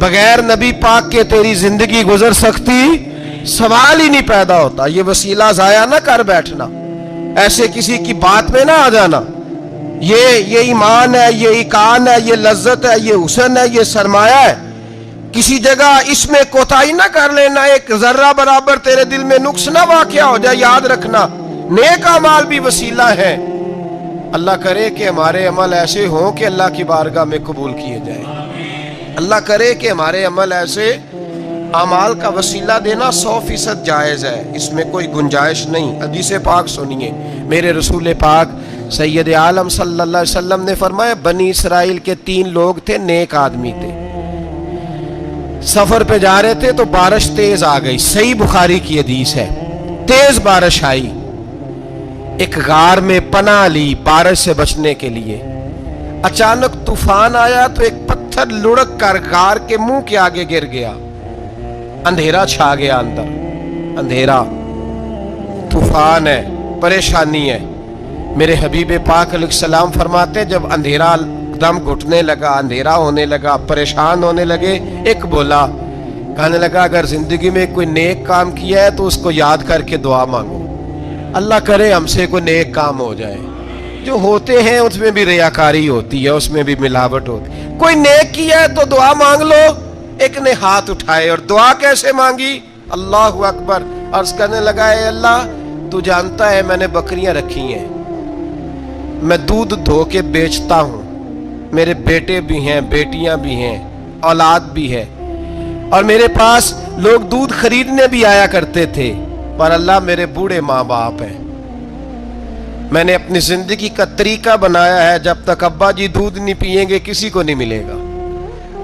बगैर नबी पाक के तेरी जिंदगी गुजर सकती, सवाल ही नहीं पैदा होता। ये वसीला जाया ना कर बैठना, ऐसे किसी की बात में ना आ जाना। ये ईमान है, ये इकान है, ये लज्जत है, ये हुस्न है, ये सरमाया है। किसी जगह इसमें कोताही ना कर लेना, एक जर्रा बराबर तेरे दिल में नुक्स ना वाक़या हो जाए। याद रखना, नेक अमाल भी वसीला है। अल्लाह करे कि हमारे अमल ऐसे हों कि अल्लाह की बारगाह में कबूल किए जाए। अल्लाह करे कि हमारे अमल ऐसे, अमाल का वसीला देना 100% जायज़ है, इसमें कोई गुंजाइश नहीं। हदीस पाक सुनिए, मेरे रसूल पाक सैयद आलम सल्लल्लाहु अलैहि वसल्लम ने फरमाया, बनी इसराइल के 3 लोग थे, नेक आदमी थे। सफर पे जा रहे थे तो बारिश तेज आ गई, सही बुखारी की हदीस है। तेज बारिश आई, एक गार में पनाह ली बारिश से बचने के लिए। अचानक तूफान आया तो एक पत्थर लुढ़क कर गार के मुंह के आगे गिर गया। अंधेरा छा गया, अंदर अंधेरा, तूफान है, परेशानी है। मेरे हबीब पाक अलैहिस्सलाम फरमाते, जब अंधेरा दम घुटने लगा, अंधेरा होने लगा, परेशान होने लगे, एक बोला, कहने लगा, अगर जिंदगी में कोई नेक काम किया है तो उसको याद करके दुआ मांगो। अल्लाह करे हमसे कोई नेक काम हो जाए। जो होते हैं उसमें भी रियाकारी होती है, उसमें भी मिलावट होती है। कोई नेक किया है तो दुआ मांग लो। एक ने हाथ उठाए और दुआ कैसे मांगी, अल्लाहु अकबर। अर्ज करने लगा, है अल्लाह, तू जानता है मैंने बकरियां रखी हैं, मैं दूध धो के बेचता हूं, मेरे बेटे भी हैं, बेटियां भी हैं, औलाद भी है, और मेरे पास लोग दूध खरीदने भी आया करते थे। पर अल्लाह, मेरे बूढ़े माँ बाप हैं, मैंने अपनी जिंदगी का तरीका बनाया है, जब तक अब्बा जी दूध नहीं पिएंगे किसी को नहीं मिलेगा।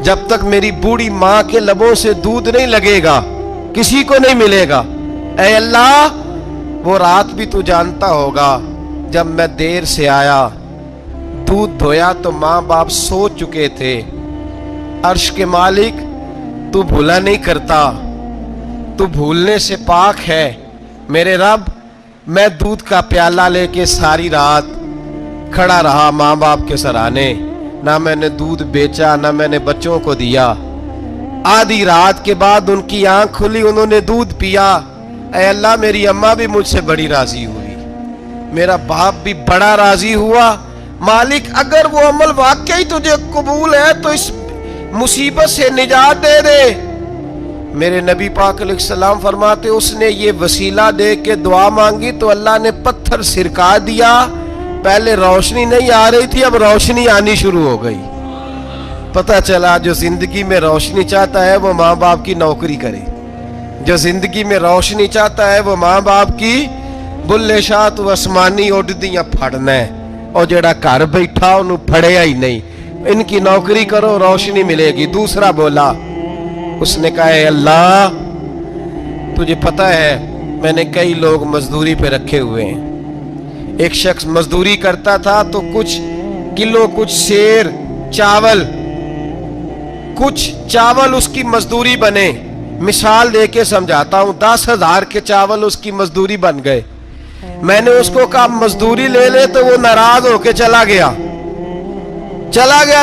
जब तक मेरी बूढ़ी माँ के लबों से दूध नहीं लगेगा किसी को नहीं मिलेगा। ऐ अल्लाह, वो रात भी तू जानता होगा, जब मैं देर से आया, दूध धोया तो माँ बाप सो चुके थे। अर्श के मालिक, तू भूला नहीं करता, तू भूलने से पाक है। मेरे रब, मैं दूध का प्याला लेके सारी रात खड़ा रहा माँ बाप के सराहने, ना मैंने दूध बेचा, ना मैंने बच्चों को दिया। आधी रात के बाद उनकी आंख खुली, उन्होंने दूध पिया। ऐ अल्लाह, मेरी अम्मा भी मुझसे बड़ी राजी हुई, मेरा बाप भी बड़ा राजी हुआ। मालिक, अगर वो अमल वाकई तुझे कबूल है तो इस मुसीबत से निजात दे दे। मेरे नबी पाक अलैहिस्सलाम फरमाते, उसने ये वसीला दे के दुआ मांगी तो अल्लाह ने पत्थर सिरका दिया। पहले रोशनी नहीं आ रही थी, अब रोशनी आनी शुरू हो गई। पता चला, जो जिंदगी में रोशनी चाहता है वो माँ बाप की नौकरी करे, जो जिंदगी में रोशनी चाहता है वो माँ बाप की बुल्ले शाह तू आसमानी उड़दियां फड़ना है, और जेड़ा घर बैठा उन्हें फड़िया ही नहीं। इनकी नौकरी करो, रोशनी मिलेगी। दूसरा बोला, उसने कहा, है अल्लाह, तुझे पता है मैंने कई लोग मजदूरी पे रखे हुए हैं। एक शख्स मजदूरी करता था तो कुछ किलो, कुछ शेर कुछ चावल उसकी मजदूरी बने। मिसाल दे के समझाता हूं, 10,000 के चावल उसकी मजदूरी बन गए। मैंने उसको कहा मजदूरी ले ले, तो वो नाराज होके चला गया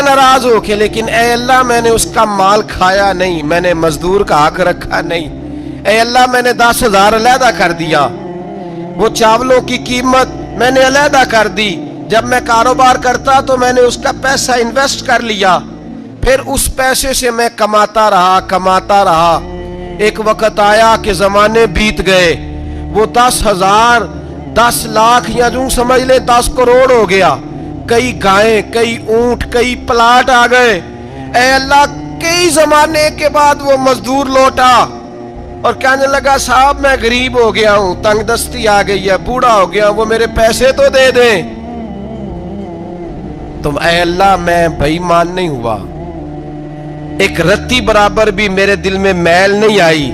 नाराज होके। लेकिन ऐ अल्लाह, मैंने उसका माल खाया नहीं, मैंने मजदूर का हक रखा नहीं। ऐ अल्लाह, मैंने 10,000 अलहदा कर दिया, वो चावलों की कीमत मैंने अलहदा कर दी। जब मैं कारोबार करता तो मैंने उसका पैसा इन्वेस्ट कर लिया, फिर उस पैसे से मैं कमाता रहा। एक वक्त आया कि जमाने बीत गए, वो 10,000, 10 लाख या यूं समझ ले 10 करोड़ हो गया। कई गायें, कई ऊंट, कई प्लाट आ गए। ऐ अल्लाह, कई जमाने के बाद वो मजदूर लौटा और कहने लगा, साहब मैं गरीब हो गया हूं, तंगदस्ती आ गई है, बूढ़ा हो गया, वो मेरे पैसे तो दे दें। तो ऐ अल्लाह, मैं बेईमान नहीं हुआ, एक रत्ती बराबर भी मेरे दिल में मैल नहीं आई।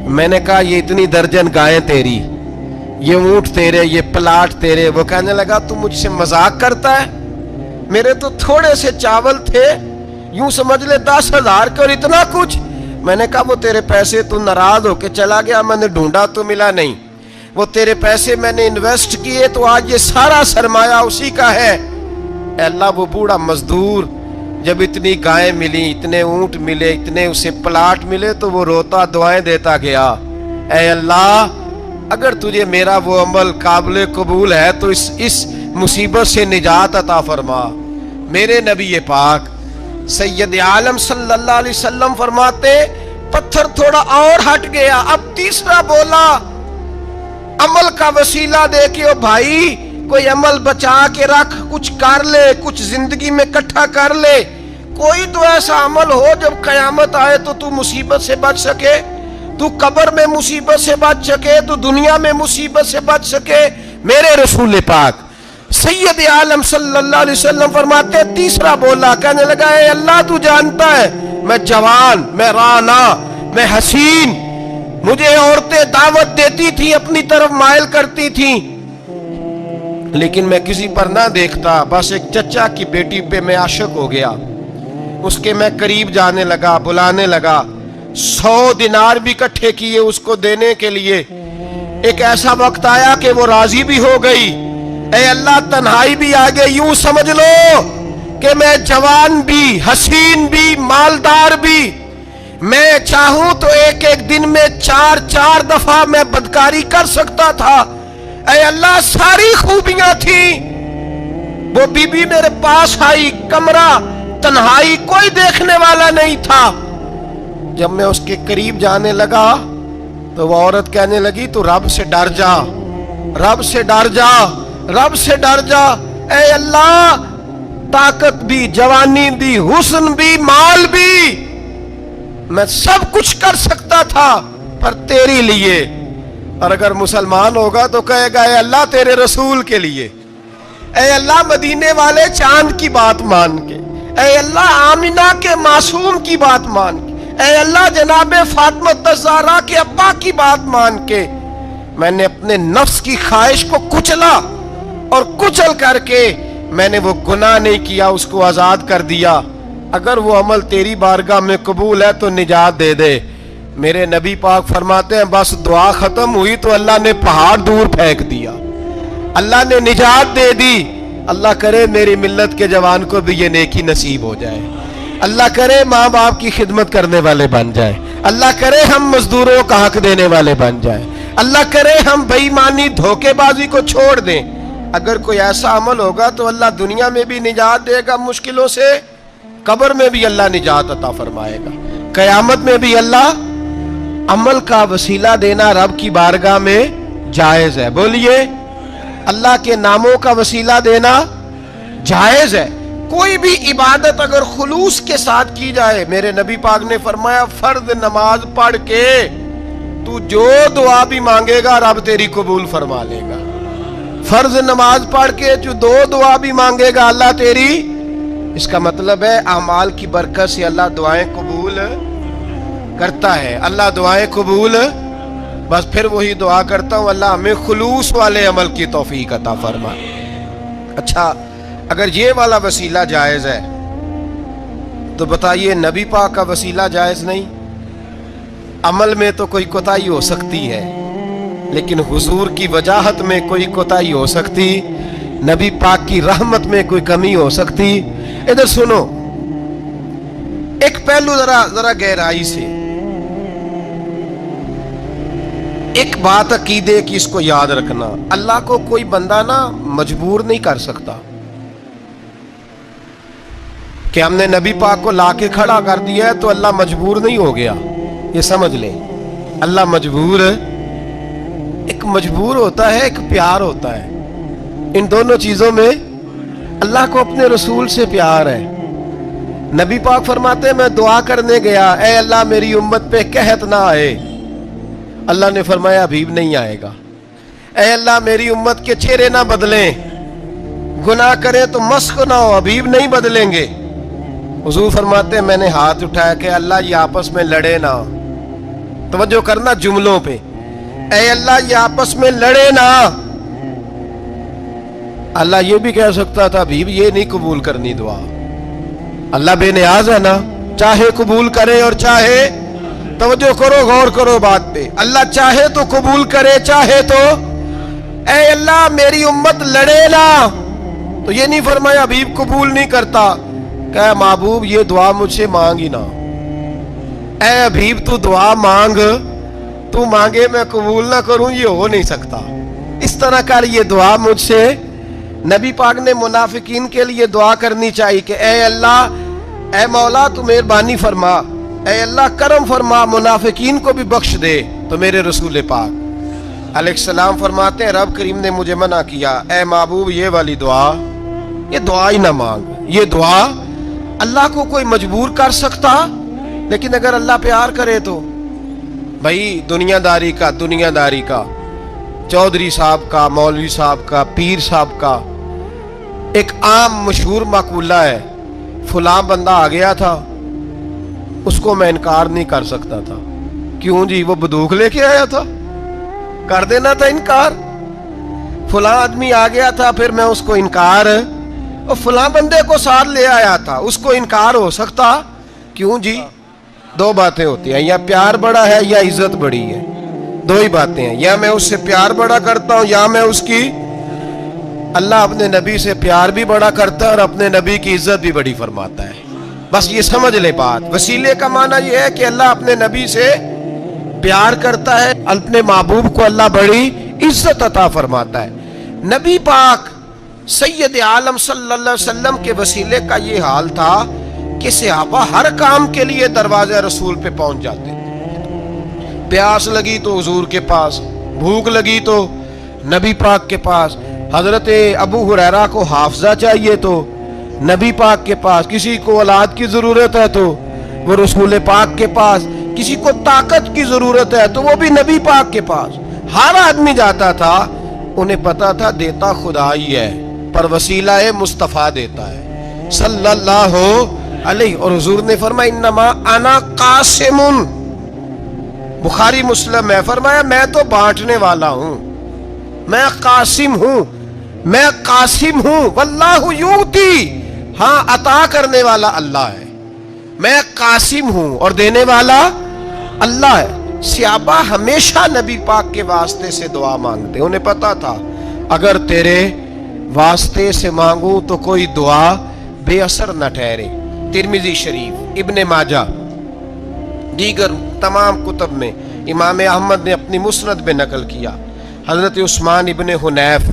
मैंने कहा, ये इतनी दर्जन गायें तेरी, ये ऊंट तेरे, ये प्लाट तेरे। वो कहने लगा, तू मुझसे मजाक करता है, मेरे तो थोड़े से चावल थे, यूं समझ ले 10,000 के, और इतना कुछ। मैंने कहा, वो तेरे पैसे, तू नाराज होके चला गया, मैंने ढूंढा तो मिला नहीं। वो तेरे पैसे मैंने इन्वेस्ट किए तो आज ये सारा सरमाया उसी का है। अल्लाह, वो बूढ़ा मजदूर जब इतनी गायें मिली, इतने ऊंट मिले, इतने उसे प्लाट मिले, तो वो रोता दुआएं देता गया, ऐ अल्लाह अगर तुझे मेरा वो अमल काबिल कबूल है तो इस मुसीबत से निजात अता फरमा। मेरे नबी पाक सैयद आलम सल्लल्लाहु अलैहि वसल्लम फरमाते पत्थर थोड़ा और हट गया, अब तीसरा बोला अमल का वसीला दे के, ओ भाई कोई अमल बचा के रख, कुछ कर ले, कुछ जिंदगी में इकट्ठा कर ले, कोई तो ऐसा अमल हो जब कयामत आए तो तू मुसीबत से बच सके, तू कब्र में मुसीबत से बच सके, तू दुनिया में मुसीबत से बच सके। मेरे रसूल पाक सैयद आलम सल्लल्लाहु अलैहि वसल्लम फरमाते तीसरा बोला, कहने लगा ए अल्लाह तू जानता है मैं जवान, मैं राना, मैं हसीन, मुझे औरतें दावत देती थी, अपनी तरफ माइल करती थी, लेकिन मैं किसी पर ना देखता, बस एक चचा की बेटी पे मैं आशिक हो गया, उसके मैं करीब जाने लगा, बुलाने लगा, 100 दिनार भी इकट्ठे किए उसको देने के लिए। एक ऐसा वक्त आया कि वो राजी भी हो गई, ऐ अल्लाह तन्हाई भी आ गई, यूं समझ लो कि मैं जवान भी, हसीन भी, मालदार भी, मैं चाहूं तो एक एक दिन में 4-4 दफा मैं बदकारी कर सकता था। ऐ अल्लाह सारी खूबियां थी, वो बीबी मेरे पास आई, कमरा तन्हाई, कोई देखने वाला नहीं था। जब मैं उसके करीब जाने लगा तो वो औरत कहने लगी तू रब से डर जा, रब से डर जा, रब से डर जा। ऐ अल्लाह ताकत भी, जवानी भी, हुस्न भी, माल भी, मैं सब कुछ कर सकता था पर तेरे लिए। और अगर मुसलमान होगा तो कहेगा ऐ अल्लाह तेरे रसूल के लिए, ऐ अल्लाह मदीने वाले चांद की बात मान के, ऐ अल्लाह आमिना के मासूम की बात मान के, ऐ अल्लाह जनाबे फातिमा ज़हरा के अब्बा की बात मान के मैंने अपने नफ्स की ख्वाहिश को कुचला और कुचल करके मैंने वो गुनाह नहीं किया, उसको आजाद कर दिया। अगर वो अमल तेरी बारगाह में कबूल है तो निजात दे दे। मेरे नबी पाक फरमाते हैं बस दुआ खत्म हुई तो अल्लाह ने पहाड़ दूर फेंक दिया, अल्लाह ने निजात दे दी। अल्लाह करे मेरी मिल्लत के जवान को भी ये नेकी नसीब हो जाए, अल्लाह करे माँ बाप की खिदमत करने वाले बन जाए, अल्लाह करे हम मजदूरों का हक देने वाले बन जाए, अल्लाह करे हम बेईमानी धोखेबाजी को छोड़ दें। अगर कोई ऐसा अमल होगा तो अल्लाह दुनिया में भी निजात देगा मुश्किलों से, कब्र में भी अल्लाह निजात अता फरमाएगा, कयामत में भी अल्लाह। अमल का वसीला देना रब की बारगाह में जायज है, बोलिए अल्लाह के नामों का वसीला देना जायज है। कोई भी इबादत अगर खुलूस के साथ की जाए, मेरे नबी पाक ने फरमाया फर्द नमाज पढ़ के तू जो दुआ भी मांगेगा रब तेरी कबूल फरमा लेगा। फर्ज नमाज पढ़ के जो दो दुआ भी मांगेगा अल्लाह तेरी, इसका मतलब है अमाल की बरकत से अल्लाह दुआएं कबूल करता है, अल्लाह दुआएं कबूल। बस फिर वही दुआ करता हूं अल्लाह हमें खुलूस वाले अमल की तौफीक अता फरमा। अच्छा, अगर ये वाला वसीला जायज है तो बताइए नबी पाक का वसीला जायज नहीं? अमल में तो कोई कोताही हो सकती है, लेकिन हुजूर की वजाहत में कोई कोताही हो सकती, नबी पाक की रहमत में कोई कमी हो सकती। इधर सुनो, एक पहलू जरा गहराई से, एक बात अकीदे की इसको याद रखना, अल्लाह को कोई बंदा ना मजबूर नहीं कर सकता कि हमने नबी पाक को लाके खड़ा कर दिया है तो अल्लाह मजबूर नहीं हो गया। ये समझ ले, अल्लाह मजबूर, एक मजबूर होता है, एक प्यार होता है। इन दोनों चीजों में अल्लाह को अपने रसूल से प्यार है। नबी पाक फरमाते हैं मैं दुआ करने गया, ऐ अल्लाह मेरी उम्मत पे कहत ना आए। अल्लाह ने फरमाया अभी नहीं आएगा। ऐ अल्लाह मेरी उम्मत के चेहरे ना बदलें, गुनाह करें तो मस्क ना हो, अभी नहीं बदलेंगे। हुजूर फरमाते हैं मैंने हाथ उठाया कि अल्लाह ये आपस में लड़े ना। तवज्जो करना जुमलों पे, ऐ अल्लाह ये आपस में लड़े ना। अल्लाह ये भी कह सकता था अभी ये नहीं कबूल करनी दुआ, अल्लाह बेनियाज है ना, चाहे कबूल करे और चाहे, तवज्जो करो, गौर करो बात पे, अल्लाह चाहे तो कबूल करे, चाहे तो, ऐ अल्लाह मेरी उम्मत लड़े ना, तो ये नहीं फरमाया अभी कबूल नहीं करता, کہ महबूब ये दुआ मुझसे मांग ही ना, ए हबीब तू दुआ मांग, तू मांगे मैं कबूल ना करूं, ये हो नहीं सकता, इस तरह कर ये दुआ मुझसे। नबी पाक ने मुनाफिकीन के लिए दुआ करनी चाहिए कि ए अल्लाह, ए मौला तू मेहरबानी फरमा, ए अल्लाह करम फरमा, मुनाफिकीन को भी बख्श दे। तो मेरे रसूल पाक अलैहिस्सलाम फरमाते हैं रब करीम ने मुझे मना किया, ए महबूब ये वाली दुआ, ये दुआ ही ना मांग। ये दुआ अल्लाह को कोई मजबूर कर सकता, लेकिन अगर अल्लाह प्यार करे तो भाई दुनियादारी का चौधरी साहब का, मौलवी साहब का, पीर साहब का एक आम मशहूर मकूला है, फलां बंदा आ गया था, उसको मैं इनकार नहीं कर सकता था। क्यों जी? वो बंदूक लेके आया था, कर देना था इनकार। फलां आदमी आ गया था, फिर मैं उसको इनकार, और फलां बंदे को साथ ले आया था, उसको इनकार हो सकता? क्यों जी? दो बातें होती हैं, या प्यार बड़ा है या इज्जत बड़ी है, दो ही बातें हैं, या मैं उससे प्यार बड़ा करता हूं या मैं उसकी। अल्लाह अपने नबी से प्यार भी बड़ा करता है और अपने नबी की इज्जत भी बड़ी फरमाता है। बस ये समझ ले बात। वसीले का माना ये है कि अल्लाह अपने नबी से प्यार करता है, अपने महबूब को अल्लाह बड़ी इज्जत अता फरमाता है। नबी पाक सैयद आलम सल्लल्लाहु अलैहि वसल्लम के वसीले का ये हाल था कि सहाबा हर काम के लिए दरवाजे रसूल पे पहुंच जाते थे। प्यास लगी तो हुजूर के पास, भूख लगी तो नबी पाक के पास, हजरत अबू हुरैरा को हाफजा चाहिए तो नबी पाक के पास, किसी को औलाद की जरूरत है तो वो रसूल पाक के पास, किसी को ताकत की जरूरत है तो वो भी नबी पाक के पास। हर आदमी जाता था, उन्हें पता था देता खुदा ही है, पर वसीला मुस्तफा देता है सल्लल्लाहु अलैहि। और हुजूर ने फरमाया इन्नमा अना कासिमुन, बुखारी मुस्लिम में फरमाया मैं तो बांटने वाला हूं, मैं कासिम हूं, मैं कासिम हूं। वल्लाहु युती, हाँ अता करने वाला अल्लाह है, मैं कासिम हूं और देने वाला अल्लाह है। सहाबा हमेशा नबी पाक के वास्ते से दुआ मांगते, उन्हें पता था अगर तेरे वास्ते से मांगू तो कोई दुआ बेअसर न ठहरे। तिरमिजी शरीफ, इब्ने माजा, दीगर तमाम कुतब में इमाम अहमद ने अपनी मुस्नद में नकल किया। हजरत उस्मान इब्ने हुनैफ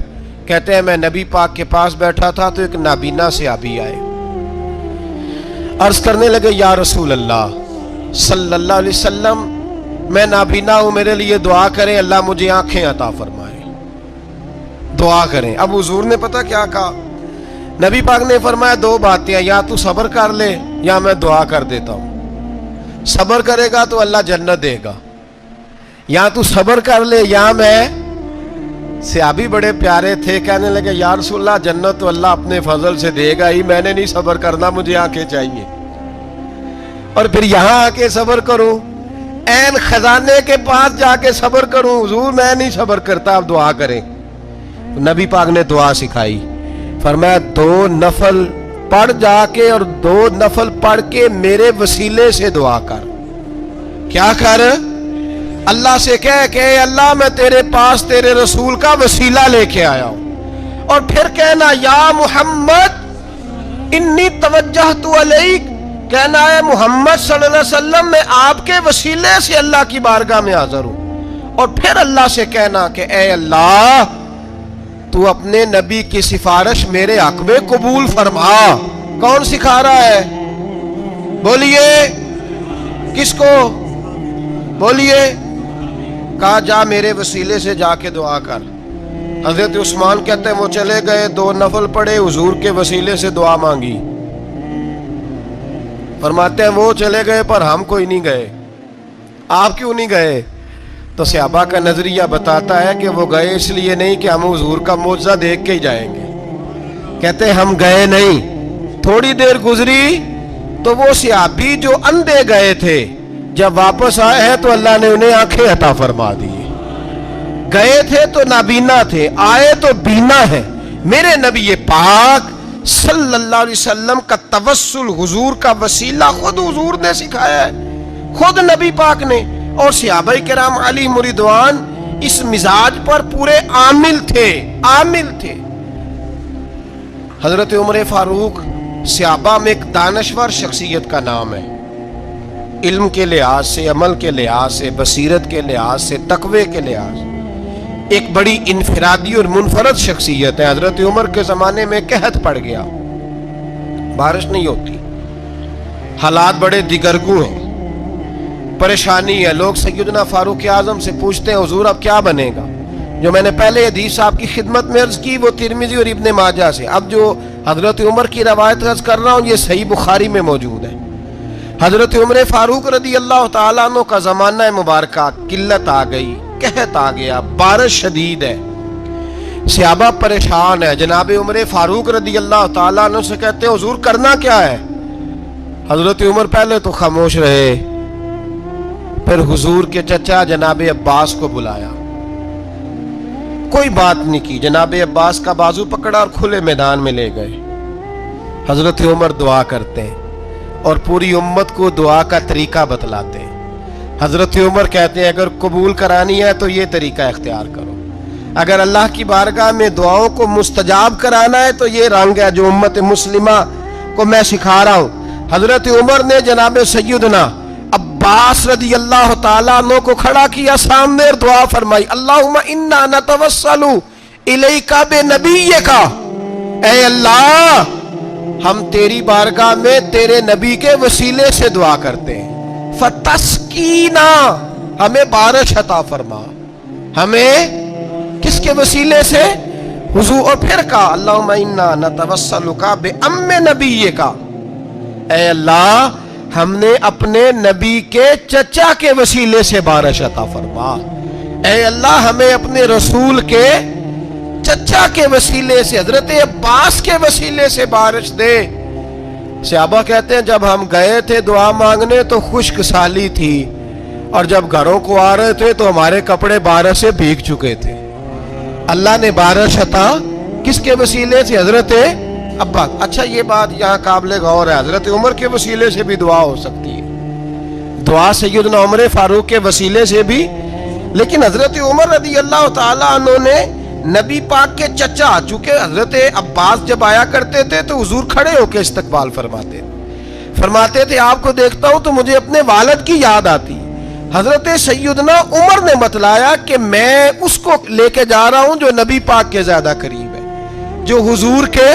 कहते हैं मैं नबी पाक के पास बैठा था तो एक नाबीना सहाबी आए, अर्ज करने लगे या रसूल अल्लाह सल्लल्लाहु अलैहि वसल्लम, मैं नाबीना हूं, मेरे लिए दुआ करें, अल्लाह मुझे आंखें अता फरमाए, दुआ करें। अब हुजूर ने पता क्या कहा, नबी पाक ने फरमाया दो बातें, या तू सब्र कर ले या मैं दुआ कर देता हूं। सब्र करेगा तो अल्लाह जन्नत देगा, या तू सब्र कर ले या मैं। सहाबी बड़े प्यारे थे, कहने लगे या रसूलल्लाह जन्नत तो अल्लाह अपने फजल से देगा ही, मैंने नहीं सब्र करना, मुझे आंखें चाहिए। और फिर यहां आके सब्र करूं, ऐन खजाने के पास जाके सब्र करूं, हुजूर मैं नहीं सब्र करता, आप दुआ करें। तो नबी पाक ने दुआ सिखाई, फरमाया दो नफल पढ़ जाके और दो नफल पढ़ के मेरे वसीले से दुआ कर। क्या कर? अल्लाह से कह के अल्लाह मैं तेरे पास तेरे रसूल का वसीला लेके आया हूं, और फिर कहना या मोहम्मद इन्नी तवज्जहतु अलैक, कहना है मोहम्मद सल्लल्लाहु अलैहि वसल्लम मैं आपके वसीले से अल्लाह की बारगाह में हाजिर हूं। और फिर अल्लाह से कहना कि ए अल्लाह तू अपने नबी की सिफारिश मेरे हक में कबूल फरमा। कौन सिखा रहा है? बोलिए, किसको? बोलिए। कहा जा मेरे वसीले से जाके दुआ कर। हजरत उस्मान कहते हैं वो चले गए, दो नफल पढ़े, हुजूर के वसीले से दुआ मांगी। फरमाते हैं वो चले गए पर हम कोई नहीं गए। आप क्यों नहीं गए? तो सहाबा का नजरिया बताता है कि वो गए इसलिए नहीं कि हम हुजूर का मौजज़ा देख के ही जाएंगे। कहते हैं हम गए नहीं। थोड़ी देर गुजरी तो वो सहाबी जो अंधे गए थे जब वापस आए हैं तो अल्लाह ने उन्हें आंखें अता फरमा दी। गए थे तो नाबीना थे, आए तो बीना है। मेरे नबी पाक सल्लल्लाहु अलैहि वसल्लम का तवस्सुल, हुजूर का वसीला खुद हुजूर ने सिखाया है, खुद नबी पाक ने। और सहाबाए किराम अलैहिम रिदवान इस मिजाज पर पूरे आमिल थे, आमिल थे। हजरत उमर फारूक सहाबा में एक दानश्वर शख्सियत का नाम है। इल्म के लिहाज से, अमल के लिहाज से, बसीरत के लिहाज से, तकवे के लिहाज से एक बड़ी इनफरादी और मुनफरद शख्सियत है। हजरत उमर के ज़माने में कहत पड़ गया, बारिश नहीं होती, हालात बड़े दिगरगू हैं, परेशानी है। लोग सैयदना फारूक आज़म से पूछते हैं, हुजूर अब क्या बनेगा? जो मैंने पहले हदीस आपकी खिदमत में अर्ज की वो तिरमिज़ी और इब्ने माजा से, अब जो हजरत उमर की रवायत अर्ज कर रहा हूँ ये सही बुखारी में मौजूद है। हजरत उमर फारूक रदी अल्लाह तआला अन्हु का ज़माना मुबारका, किल्लत आ गई, कहत आ गया, बारिश शदीद है, सहाबा परेशान है। जनाब उमर फारूक रदी अल्लाह तआला अन्हु से कहते हैं, हुजूर करना क्या है? हजरत उमर पहले तो खामोश रहे, फिर हुजूर के चचा जनाब अब्बास को बुलाया, कोई बात नहीं की। जनाब अब्बास का बाजू पकड़ा और खुले मैदान में ले गए। हजरत उमर दुआ करते हैं और पूरी उम्मत को दुआ का तरीका बतलाते हैं। हजरत उमर कहते हैं, अगर कबूल करानी है तो ये तरीका इख्तियार करो, अगर अल्लाह की बारगाह में दुआओं को मुस्तजाब कराना है तो ये रंग है जो उम्मत मुस्लिमा को मैं सिखा रहा हूँ। हजरत उमर ने जनाब सैयदना अब्बास रदी अल्लाह तआला अन्हु को खड़ा किया सामने और दुआ फरमाई, अल्लाहुम्मा इन्ना नतवस्सलु इलैका बिनबिय्यिका, ऐ अल्लाह हम तेरी बारगाह में तेरे नबी के वसीले से दुआ करते हैं, फतस्कीना हमें बारिश अता फरमा। हमें किसके वसीले से? हुजूर। और फिर कहा, अल्लाहुम्मा इन्ना नतवस्सलुका बिअम्मि नबिय्यिका, ऐ अल्लाह हमने अपने नबी के चचा के वसीले से बारिश अता फरमा। ऐ अल्लाह हमें अपने रसूल के चचा के वसीले से, हजरत अब्बास के वसीले से बारिश दे। सहाबा कहते हैं, जब हम गए थे दुआ मांगने तो खुश्क साली थी, और जब घरों को आ रहे थे तो हमारे कपड़े बारिश से भीग चुके थे। अल्लाह ने बारिश अता किसके वसीले से? हजरत अब्बास। अच्छा ये बात यहाँ काबिल गौर है, हजरत उमर के वसीले से भी दुआ हो सकती है, दुआ सैयदना उमर फारूक के वसीले से भी, लेकिन हजरत उमर रदी अल्लाह तआला अन्हु ने नबी पाक के चचा, चूंकि हजरत अब्बास जब आया करते थे तो हुजूर खड़े होकर इस्तकबाल फरमाते थे, आपको देखता हूं तो मुझे अपने वालिद की याद आती। हजरत सैयदना उमर ने बतलाया कि मैं उसको लेके जा रहा हूं जो नबी पाक के ज्यादा करीब है, जो हुजूर के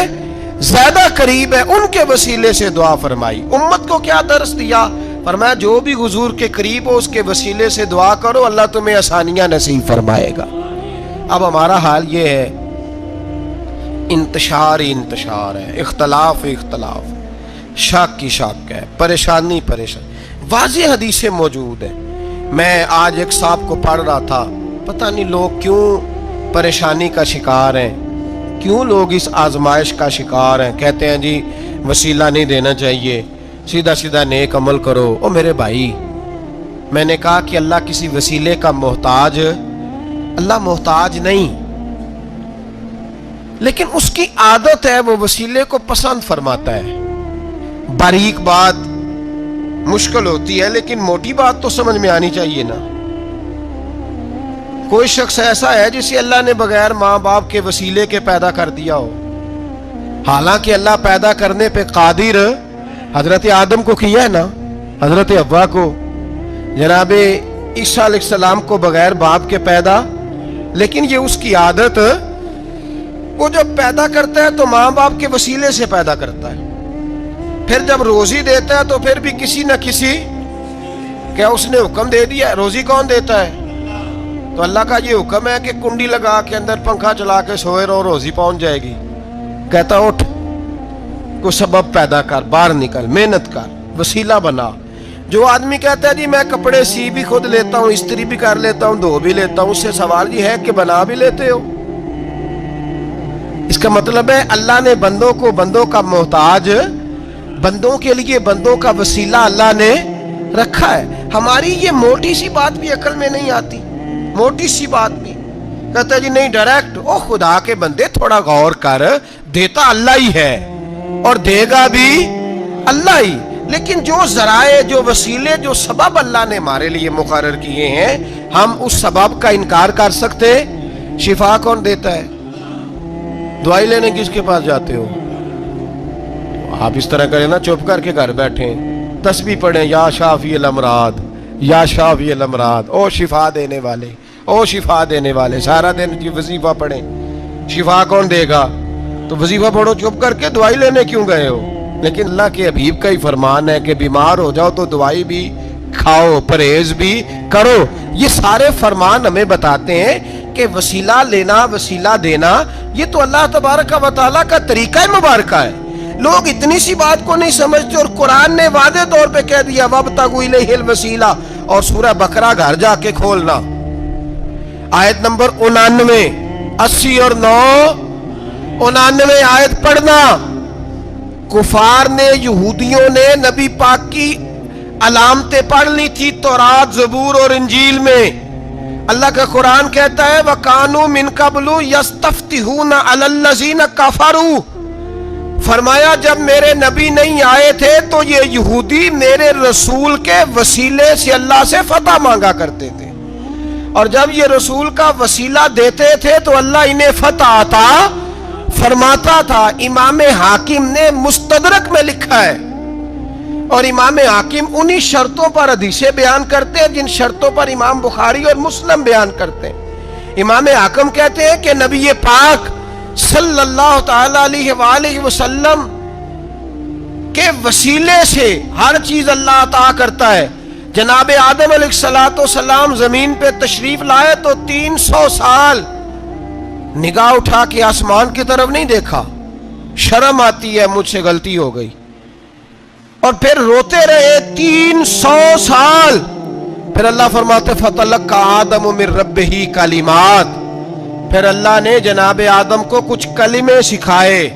ज्यादा करीब है, उनके वसीले से दुआ फरमाई। उम्मत को क्या दर्स दिया? फरमाया जो भी हुजूर के करीब हो उसके वसीले से दुआ करो, अल्लाह तुम्हें आसानियां नसीब फरमाएगा। अब हमारा हाल ये है, इंतशार ही इंतशार है, इख्तलाफ ही इख्तलाफ, शक की शक है, परेशानी परेशानी। वाज़ेह हदीसें मौजूद है। मैं आज एक साहब को पढ़ रहा था, पता नहीं लोग क्यों परेशानी का शिकार हैं, क्यों लोग इस आजमाइश का शिकार हैं। कहते हैं जी वसीला नहीं देना चाहिए, सीधा सीधा नेक अमल करो। ओ मेरे भाई, मैंने कहा कि अल्लाह किसी वसीले का मोहताज, अल्लाह मोहताज नहीं, लेकिन उसकी आदत है वो वसीले को पसंद फरमाता है। बारीक बात मुश्किल होती है, लेकिन मोटी बात तो समझ में आनी चाहिए ना। कोई शख्स ऐसा है जिसे अल्लाह ने बगैर माँ बाप के वसीले के पैदा कर दिया हो, हालांकि अल्लाह पैदा करने पे कादिर हजरत आदम को किया है ना, हजरत हव्वा को, जनाब ईसा अलैहिस्सलाम को बगैर बाप के पैदा, लेकिन ये उसकी आदत, वो जब पैदा करता है तो माँ बाप के वसीले से पैदा करता है, फिर जब रोजी देता है तो फिर भी किसी न किसी, क्या उसने हुक्म दे दिया? रोजी कौन देता है? तो अल्लाह का ये हुक्म है कि कुंडी लगा के अंदर पंखा चला के सोए रहो, रोजी पहुंच जाएगी। कहता उठ, को सबब पैदा कर, बाहर निकल, मेहनत कर, वसीला बना। जो आदमी कहता है जी मैं कपड़े सी भी खुद लेता हूँ, इस्त्री भी कर लेता हूँ, धो भी लेता हूँ, उससे सवाल ये है कि बना भी लेते हो? इसका मतलब है अल्लाह ने बंदों को बंदों का मोहताज, बंदों के लिए बंदों का वसीला अल्लाह ने रखा है। हमारी ये मोटी सी बात भी अकल में नहीं आती, मोटी सी बात भी। कहता है जी नहीं डायरेक्ट, ओ खुदा के बंदे थोड़ा गौर कर, देता अल्लाह ही है और देगा भी अल्लाह ही, लेकिन जो जराए, जो वसीले, जो सबब अल्लाह ने हमारे लिए मुकर्रर किए हैं, हम उस सबब का इनकार कर सकते? शिफा कौन देता है? दवाई लेने किसके पास जाते हो? آپ اس طرح کریں نا، چپ کر کے گھر بیٹھیں، تسبیح پڑھیں، یا شافی الامراض، یا شافی الامراض، او شفا دینے والے، او شفا دینے والے، سارا دن وظیفہ پڑھیں، شفا کون دے گا؟ تو وظیفہ پڑھو چپ کر کے، دوائی لینے کیوں گئے ہو؟ لیکن اللہ کے حبیب کا ہی فرمان ہے کہ بیمار ہو جاؤ تو دوائی بھی کھاؤ، پرہیز بھی کرو۔ یہ سارے فرمان ہمیں بتاتے ہیں کہ وسیلہ لینا، وسیلہ دینا، یہ تو اللہ تبارک و تعالیٰ کا طریقہ مبارکہ ہے۔ لوگ اتنی سی بات کو نہیں سمجھتے، اور قرآن نے واضح طور پہ کہہ دیا وَابْتَغُوا إِلَيْهِ الْوَسِيلَةَ، اور سورہ بقرہ گھر جا کے کھولنا، آیت نمبر 99، 80 اور 99 آیت پڑھنا۔ کفار نے، یہودیوں نے نبی پاک کی علامتیں پڑھ لی تھی تورات، زبور اور انجیل میں۔ اللہ کا قرآن کہتا ہے وَكَانُوا مِن قَبْلُ يَسْتَفْتِحُونَ عَلَى الَّذِينَ كَفَرُوا، فرمایا جب میرے نبی نہیں آئے تھے تو یہ یہودی میرے رسول کے وسیلے سے اللہ سے فتح مانگا کرتے تھے، اور جب یہ رسول کا وسیلہ دیتے تھے تو اللہ انہیں فتح عطا فرماتا تھا۔ امام حاکم نے مستدرک میں لکھا ہے، اور امام حاکم انہی شرطوں پر حدیثیں بیان کرتے ہیں جن شرطوں پر امام بخاری اور مسلم بیان کرتے ہیں۔ امام حاکم کہتے ہیں کہ نبی پاک صلی اللہ تعالی علیہ وآلہ وسلم کے وسیلے سے ہر چیز اللہ عطا کرتا ہے۔ جناب آدم علیہ السلام زمین پہ تشریف لائے تو 300 سال نگاہ اٹھا کے آسمان کی طرف نہیں دیکھا، شرم آتی ہے مجھ سے غلطی ہو گئی، اور پھر روتے رہے 300 سال۔ پھر اللہ فرماتے فَتَلَقَّىٰ آدَمُ مِن رَبِّهِ کَلِمَاتٍ، پھر اللہ نے جناب آدم کو کچھ کلمے سکھائے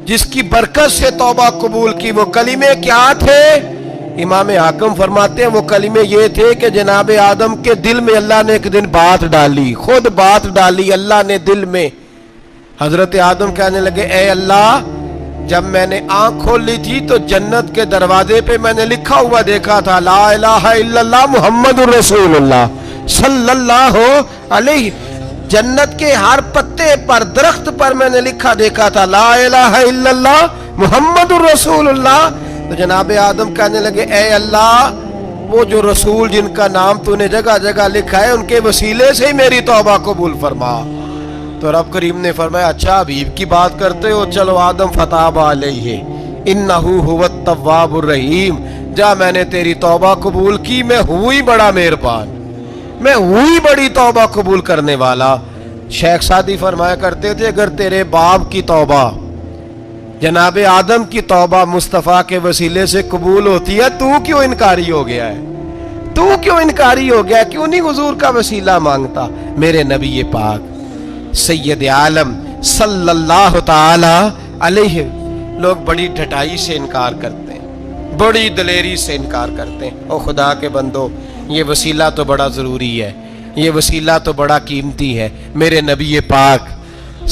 جس کی برکت سے توبہ قبول کی۔ وہ کلمے کیا تھے؟ امام حاکم فرماتے ہیں وہ کلمے یہ تھے کہ جناب آدم کے دل میں اللہ نے ایک دن بات ڈالی، خود بات ڈالی اللہ نے دل میں۔ حضرت آدم کہنے لگے اے اللہ، جب میں نے آنکھ کھول لی تھی تو جنت کے دروازے پہ میں نے لکھا ہوا دیکھا تھا لا الہ الا اللہ محمد الرسول اللہ صلی اللہ علیہ، جنت کے ہر پتے پر، درخت پر میں نے لکھا دیکھا تھا لا الہ الا اللہ محمد الرسول اللہ۔ تو جناب آدم کہنے لگے اے اللہ، وہ جو رسول جن کا نام تو نے جگہ جگہ لکھا ہے ان کے وسیلے سے ہی میری توبہ قبول فرما۔ تو رب کریم نے فرمایا اچھا حبیب کی بات کرتے ہو، چلو آدم فتاب علیہ انہ هو التواب الرحیم، جا میں نے تیری توبہ قبول کی، میں ہوئی بڑا مہربان، میں ہوئی بڑی توبہ قبول کرنے والا۔ شیخ سعدی فرمایا کرتے تھے اگر تیرے باپ کی توبہ، جناب آدم کی توبہ مصطفیٰ کے وسیلے سے قبول ہوتی ہے، تو کیوں انکاری ہو گیا ہے؟ تو کیوں انکاری ہو گیا؟ کیوں نہیں حضور کا وسیلہ مانگتا؟ میرے نبی پاک سید عالم صلی اللہ تعالی علیہ، لوگ بڑی ڈھٹائی سے انکار کرتے ہیں، بڑی دلیری سے انکار کرتے ہیں۔ او خدا کے بندو، یہ وسیلہ تو بڑا ضروری ہے، یہ وسیلہ تو بڑا قیمتی ہے۔ میرے نبی پاک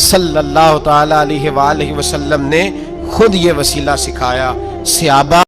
صلی اللہ تعالی علیہ وآلہ وسلم نے خود یہ وسیلہ سکھایا۔ صحابہ